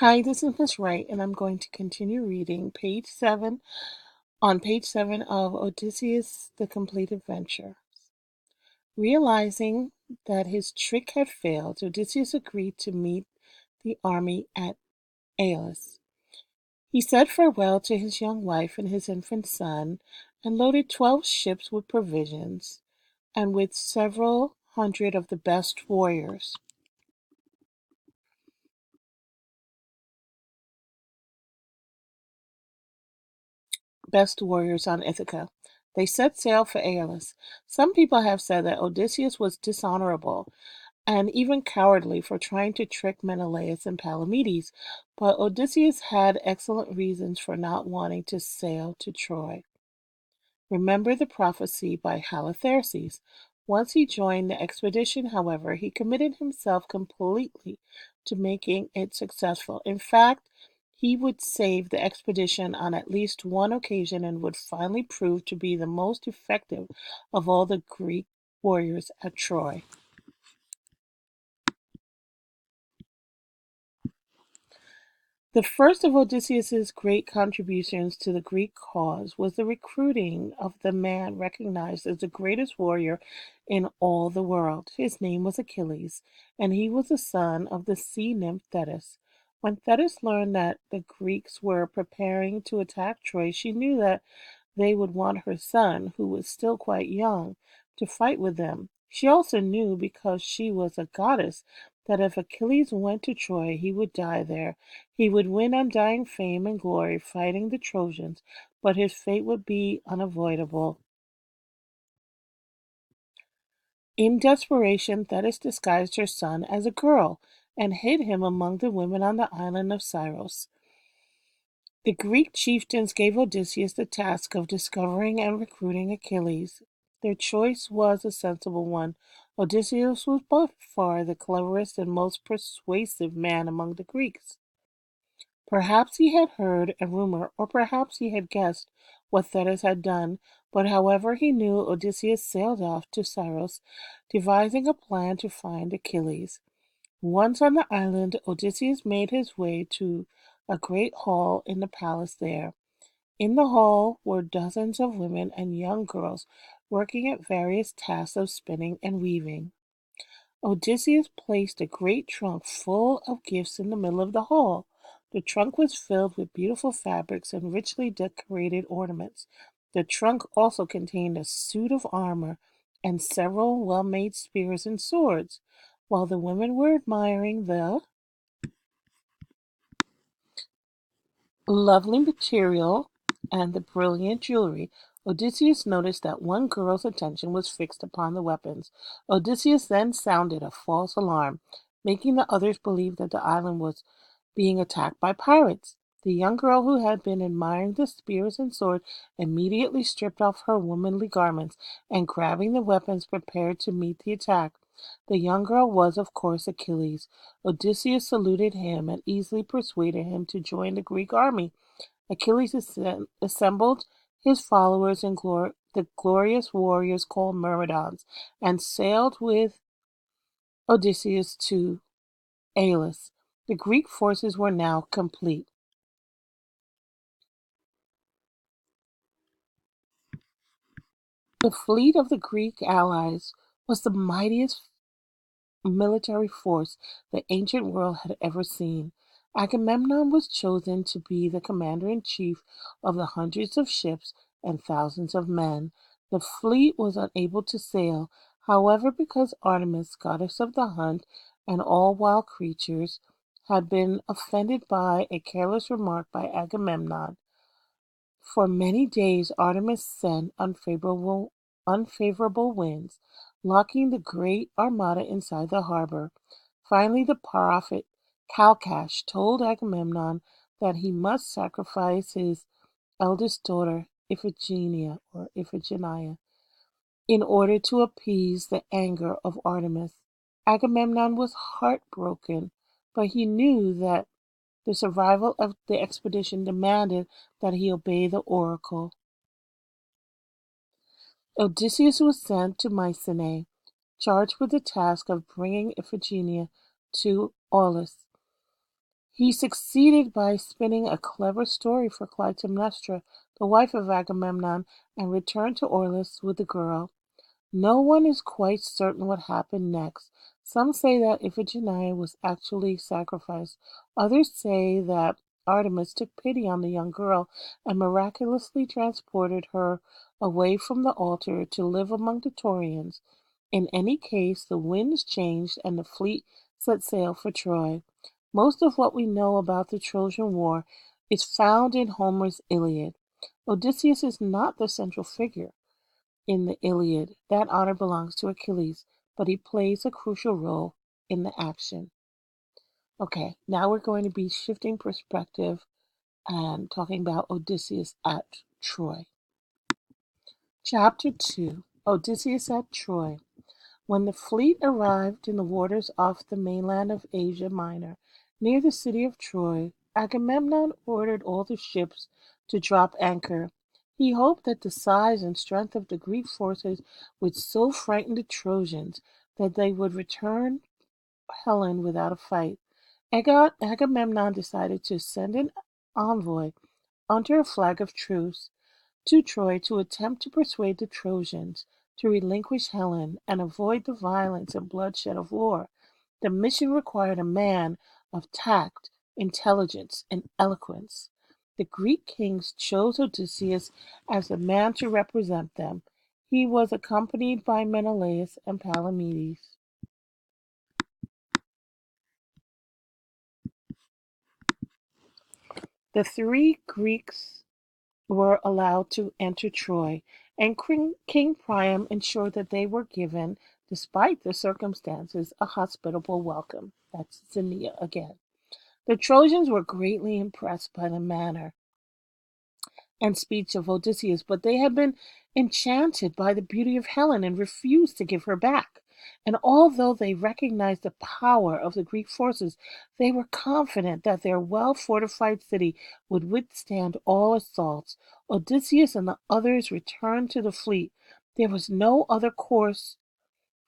Hi, this is Miss Wright, and I'm going to continue reading page 7 of Odysseus, The Complete Adventure. Realizing that his trick had failed, Odysseus agreed to meet the army at Aeolus. He said farewell to his young wife and his infant son, and loaded 12 ships with provisions, and with several hundred of the best warriors on Ithaca. They set sail for Aeolus. Some people have said that Odysseus was dishonorable and even cowardly for trying to trick Menelaus and Palamedes, but Odysseus had excellent reasons for not wanting to sail to Troy. Remember the prophecy by Halitherses. Once he joined the expedition, however, he committed himself completely to making it successful. In fact, he would save the expedition on at least one occasion and would finally prove to be the most effective of all the Greek warriors at Troy. The first of Odysseus's great contributions to the Greek cause was the recruiting of the man recognized as the greatest warrior in all the world. His name was Achilles, and he was the son of the sea nymph Thetis. When Thetis learned that the Greeks were preparing to attack Troy, she knew that they would want her son, who was still quite young, to fight with them. She also knew, because she was a goddess, that if Achilles went to Troy, he would die there. He would win undying fame and glory fighting the Trojans, but his fate would be unavoidable. In desperation, Thetis disguised her son as a girl and hid him among the women on the island of Scyros. The Greek chieftains gave Odysseus the task of discovering and recruiting Achilles. Their choice was a sensible one. Odysseus was by far the cleverest and most persuasive man among the Greeks. Perhaps he had heard a rumor, or perhaps he had guessed what Thetis had done, but however he knew, Odysseus sailed off to Scyros, devising a plan to find Achilles. Once on the island, Odysseus made his way to a great hall in the palace there. In the hall were dozens of women and young girls working at various tasks of spinning and weaving. Odysseus placed a great trunk full of gifts in the middle of the hall. The trunk was filled with beautiful fabrics and richly decorated ornaments. The trunk also contained a suit of armor and several well-made spears and swords. While the women were admiring the lovely material and the brilliant jewelry, Odysseus noticed that one girl's attention was fixed upon the weapons. Odysseus then sounded a false alarm, making the others believe that the island was being attacked by pirates. The young girl who had been admiring the spears and swords immediately stripped off her womanly garments and, grabbing the weapons, prepared to meet the attack. The young girl was, of course, Achilles. Odysseus saluted him and easily persuaded him to join the Greek army. Achilles assembled his followers and the glorious warriors called Myrmidons, and sailed with Odysseus to Aeolus. The Greek forces were now complete. The fleet of the Greek allies was the mightiest military force the ancient world had ever seen. Agamemnon was chosen to be the commander-in-chief of the hundreds of ships and thousands of men. The fleet was unable to sail, however, because Artemis, goddess of the hunt and all wild creatures, had been offended by a careless remark by Agamemnon. For many days Artemis sent unfavorable winds, locking the great armada inside the harbor. Finally, the prophet Calchas told Agamemnon that he must sacrifice his eldest daughter, Iphigenia, in order to appease the anger of Artemis. Agamemnon was heartbroken, but he knew that the survival of the expedition demanded that he obey the oracle. Odysseus was sent to Mycenae, charged with the task of bringing Iphigenia to Aulis. He succeeded by spinning a clever story for Clytemnestra, the wife of Agamemnon, and returned to Aulis with the girl. No one is quite certain what happened next. Some say that Iphigenia was actually sacrificed. Others say that Artemis took pity on the young girl and miraculously transported her away from the altar to live among the Taurians. In any case, the winds changed and the fleet set sail for Troy. Most of what we know about the Trojan War is found in Homer's Iliad. Odysseus is not the central figure in the Iliad. That honor belongs to Achilles, but he plays a crucial role in the action. Okay, now we're going to be shifting perspective and talking about Odysseus at Troy. Chapter 2, Odysseus at Troy. When the fleet arrived in the waters off the mainland of Asia Minor, near the city of Troy, Agamemnon ordered all the ships to drop anchor. He hoped that the size and strength of the Greek forces would so frighten the Trojans that they would return Helen without a fight. Agamemnon decided to send an envoy under a flag of truce to Troy to attempt to persuade the Trojans to relinquish Helen and avoid the violence and bloodshed of war. The mission required a man of tact, intelligence, and eloquence. The Greek kings chose Odysseus as the man to represent them. He was accompanied by Menelaus and Palamedes. The three Greeks were allowed to enter Troy, and King Priam ensured that they were given, despite the circumstances, a hospitable welcome. That's Xenia again. The Trojans were greatly impressed by the manner and speech of Odysseus, but they had been enchanted by the beauty of Helen and refused to give her back. And although they recognized the power of the Greek forces, they were confident that their well fortified city would withstand all assaults. Odysseus and the others returned to the fleet. There was no other course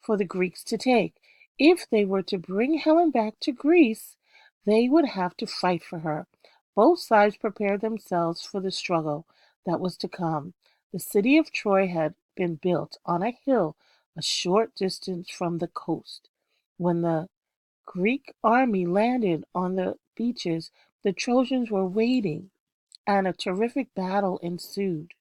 for the Greeks to take. If they were to bring Helen back to Greece, they would have to fight for her. Both sides prepared themselves for the struggle that was to come. The city of Troy had been built on a hill a short distance from the coast. When the Greek army landed on the beaches, the Trojans were waiting, and a terrific battle ensued.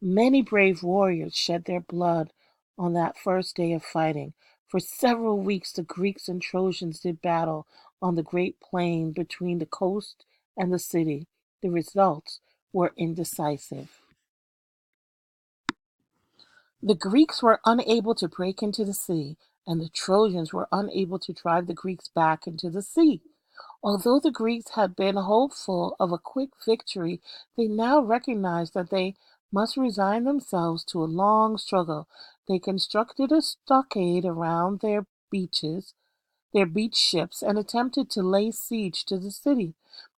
Many brave warriors shed their blood on that first day of fighting. For several weeks, the Greeks and Trojans did battle on the great plain between the coast and the city. The results were indecisive. The Greeks were unable to break into the city, and the Trojans were unable to drive the Greeks back into the sea. Although the Greeks had been hopeful of a quick victory, they now recognized that they must resign themselves to a long struggle. They constructed a stockade around their beach ships, and attempted to lay siege to the city.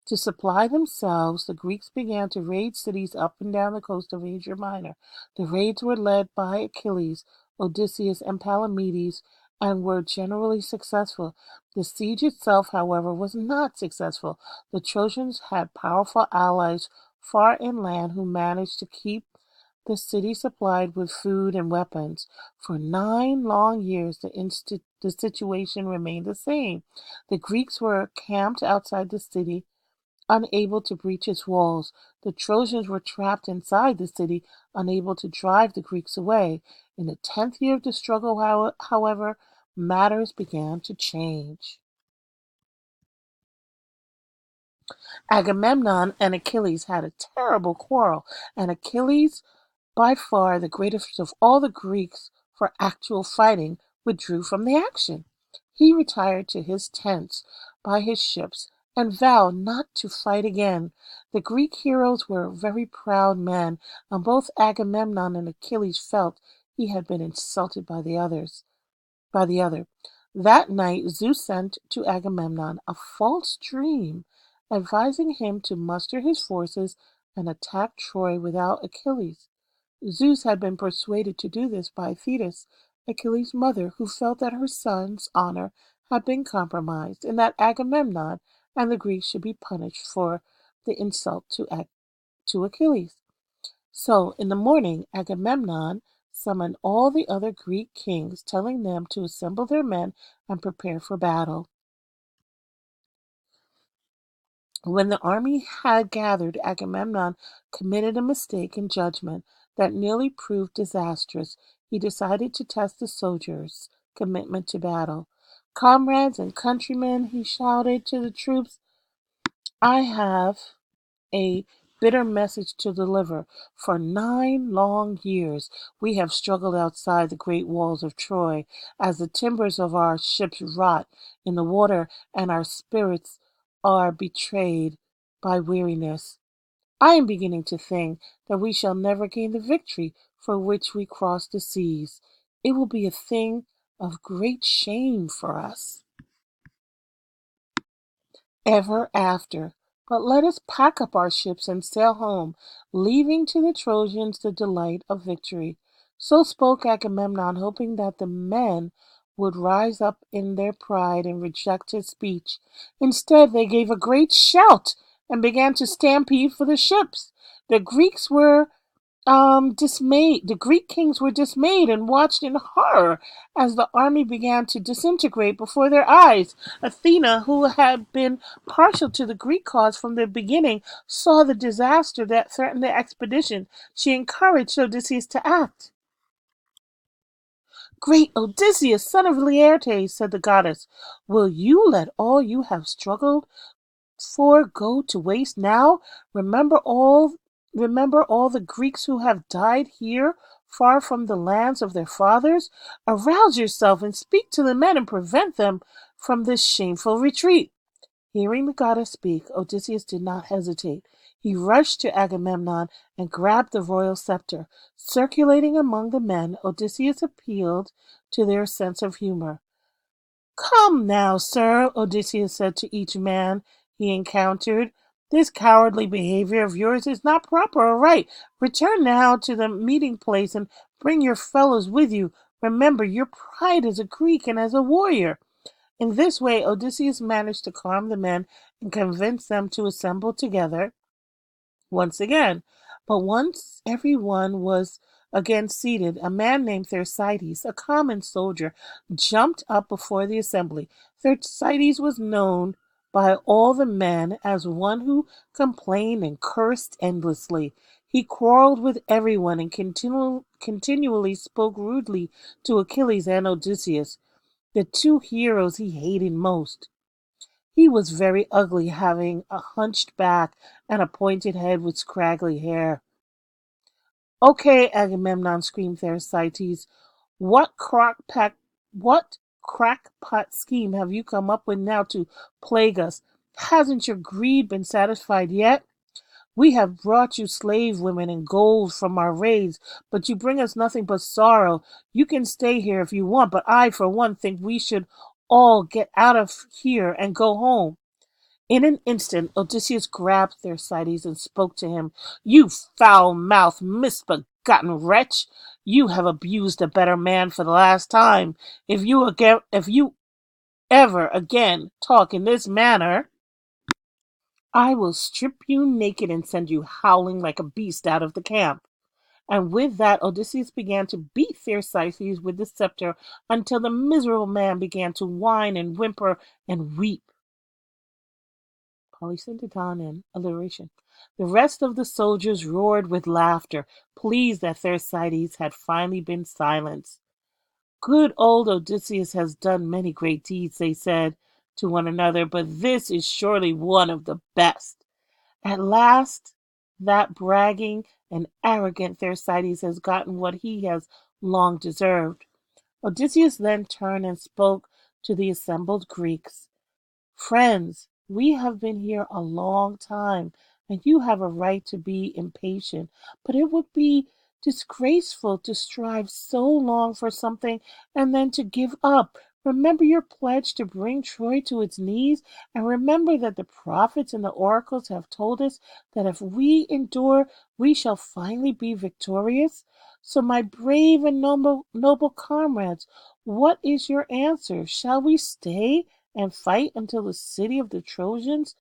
To supply themselves, the Greeks began to raid cities up and down the coast of Asia Minor. The raids were led by Achilles, Odysseus, and Palamedes, and were generally successful. The siege itself, however, was not successful. The Trojans had powerful allies far inland who managed to keep the city supplied with food and weapons. For 9 long years, the situation remained the same. The Greeks were camped outside the city, unable to breach its walls. The Trojans were trapped inside the city, unable to drive the Greeks away. In the 10th year of the struggle, however, matters began to change. Agamemnon and Achilles had a terrible quarrel, and Achilles, by far the greatest of all the Greeks for actual fighting, withdrew from the action. He retired to his tents by his ships and vowed not to fight again. The Greek heroes were very proud men, and both Agamemnon and Achilles felt he had been insulted by the other. That night Zeus sent to Agamemnon a false dream, advising him to muster his forces and attack Troy without Achilles. Zeus had been persuaded to do this by Thetis, Achilles' mother, who felt that her son's honor had been compromised and that Agamemnon and the Greeks should be punished for the insult to Achilles. So in the morning, Agamemnon summoned all the other Greek kings, telling them to assemble their men and prepare for battle. When the army had gathered, Agamemnon committed a mistake in judgment that nearly proved disastrous. He decided to test the soldiers' commitment to battle. "Comrades and countrymen," he shouted to the troops, "I have a bitter message to deliver. For 9 long years we have struggled outside the great walls of Troy, as the timbers of our ships rot in the water and our spirits are betrayed by weariness. I am beginning to think that we shall never gain the victory for which we crossed the seas. It will be a thing of great shame for us ever after. But let us pack up our ships and sail home, leaving to the Trojans the delight of victory." So spoke Agamemnon, hoping that the men would rise up in their pride and reject his speech. Instead, they gave a great shout and began to stampede for the ships. The Greeks were dismayed. The Greek kings were dismayed and watched in horror as the army began to disintegrate before their eyes. Athena, who had been partial to the Greek cause from the beginning, saw the disaster that threatened the expedition. She encouraged Odysseus to act. "Great Odysseus, son of Laertes," said the goddess, "will you let all you have struggled for go to waste now? Remember all the Greeks who have died here, far from the lands of their fathers. Arouse yourself and speak to the men and prevent them from this shameful retreat." Hearing the goddess speak, Odysseus did not hesitate. He rushed to Agamemnon and grabbed the royal scepter. Circulating among the men, Odysseus appealed to their sense of humor. "Come now, sir," Odysseus said to each man he encountered. "This cowardly behavior of yours is not proper or right. Return now to the meeting place and bring your fellows with you. Remember your pride as a Greek and as a warrior." In this way, Odysseus managed to calm the men and convince them to assemble together once again. But once everyone was again seated, a man named Thersites, a common soldier, jumped up before the assembly. Thersites was known by all the men as one who complained and cursed endlessly. He quarreled with everyone and continually spoke rudely to Achilles and Odysseus, the two heroes he hated most. He was very ugly, having a hunched back and a pointed head with scraggly hair. "Okay," Agamemnon screamed Thersites, what crackpot scheme have you come up with now to plague us? Hasn't your greed been satisfied yet? We have brought you slave women and gold from our raids, but you bring us nothing but sorrow. You can stay here if you want, but I, for one, think we should all get out of here and go home." In an instant, Odysseus grabbed Thersites and spoke to him. "You foul-mouthed, misbegotten wretch! You have abused a better man for the last time. If you ever again talk in this manner, I will strip you naked and send you howling like a beast out of the camp." And with that, Odysseus began to beat Thersites with the scepter until the miserable man began to whine and whimper and weep. Polysyndeton and alliteration. The rest of the soldiers roared with laughter, pleased that Thersites had finally been silenced. "Good old Odysseus has done many great deeds," they said to one another, "but this is surely one of the best. At last, that bragging and arrogant Thersites has gotten what he has long deserved." Odysseus then turned and spoke to the assembled Greeks. "Friends, we have been here a long time, and you have a right to be impatient, but it would be disgraceful to strive so long for something and then to give up. Remember your pledge to bring Troy to its knees, and remember that the prophets and the oracles have told us that if we endure, we shall finally be victorious. So, my brave and noble comrades, what is your answer? Shall we stay and fight until the city of the Trojans